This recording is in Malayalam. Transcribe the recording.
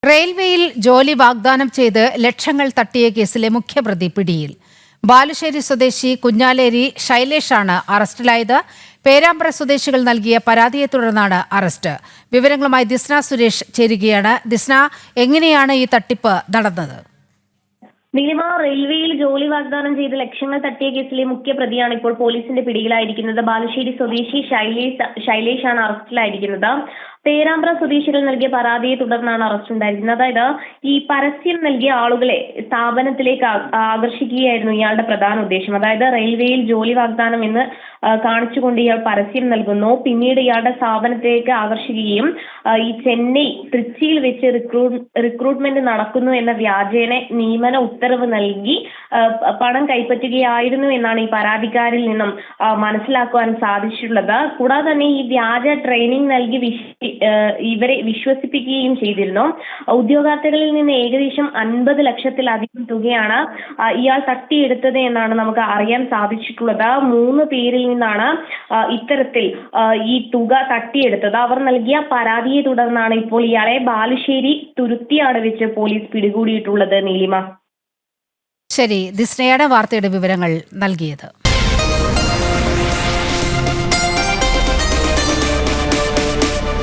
റെയിൽവേയിൽ ജോലി വാഗ്ദാനം ചെയ്ത് ലക്ഷങ്ങൾ തട്ടിയ കേസിലെ മുഖ്യപ്രതി പിടിയിൽ. ബാലുശ്ശേരി സ്വദേശി കുഞ്ഞാലേരി ശൈലേഷാണ് അറസ്റ്റിലായത്. പേരാമ്പ്ര സ്വദേശികൾ നൽകിയ പരാതിയെ തുടർന്നാണ് അറസ്റ്റ്. വിവരങ്ങളുമായി ദിസ്ന സുരേഷ് ചേരുകയാണ്. ദിസ്ന, എങ്ങനെയാണ് ഈ തട്ടിപ്പ് നടന്നത്? നീലിമ, റെയിൽവേയിൽ ജോലി വാഗ്ദാനം ചെയ്ത് ലക്ഷങ്ങൾ തട്ടിയ കേസിലെ മുഖ്യപ്രതിയാണ് ഇപ്പോൾ പോലീസിന്റെ പിടിയിലായിരിക്കുന്നത്. ബാലുശ്ശേരി സ്വദേശി ശൈലേഷാണ് അറസ്റ്റിലായിരിക്കുന്നത്. പേരാമ്പ്ര സ്വദേശികൾ നൽകിയ പരാതിയെ തുടർന്നാണ് അറസ്റ്റ് ഉണ്ടായിരിക്കുന്നത്. അതായത് ഈ പരസ്യം നൽകിയ ആളുകളെ സ്ഥാപനത്തിലേക്ക് ആകർഷിക്കുകയായിരുന്നു ഇയാളുടെ പ്രധാന ഉദ്ദേശം. അതായത് റെയിൽവേയിൽ ജോലി വാഗ്ദാനം എന്ന് കാണിച്ചുകൊണ്ട് ഇയാൾ പരസ്യം നൽകുന്നു. പിന്നീട് ഇയാളുടെ സ്ഥാപനത്തിലേക്ക് ആകർഷിക്കുകയും ഈ ചെന്നൈ ട്രിച്ചിയിൽ വെച്ച് റിക്രൂട്ട്മെന്റ് നടക്കുന്നു എന്ന വ്യാജേന നിയമന ഉത്തരവ് നൽകി പണം കൈപ്പറ്റുകയായിരുന്നു എന്നാണ് ഈ പരാതിക്കാരിൽ നിന്നും മനസ്സിലാക്കുവാൻ സാധിച്ചിട്ടുള്ളത്. കൂടാതെ തന്നെ ഈ വ്യാജ ട്രെയിനിങ് നൽകി ഇവരെ വിശ്വസിപ്പിക്കുകയും ചെയ്തിരുന്നു. ഉദ്യോഗാർത്ഥികളിൽ നിന്ന് ഏകദേശം 50 ലക്ഷത്തിലധികം തുകയാണ് ഇയാൾ തട്ടിയെടുത്തത് എന്നാണ് നമുക്ക് അറിയാൻ സാധിച്ചിട്ടുള്ളത്. 3 പേരിൽ നിന്നാണ് ഇത്തരത്തിൽ ഈ തുക തട്ടിയെടുത്തത്. അവർ നൽകിയ പരാതിയെ തുടർന്നാണ് ഇപ്പോൾ ഇയാളെ ബാലുശ്ശേരി തുരുത്തിയാട് വെച്ച് പോലീസ് പിടികൂടിയിട്ടുള്ളത്. നീലിമ, ശരി, ദിസ്നയാണ് വാർത്തയുടെ വിവരങ്ങൾ നൽകിയത്.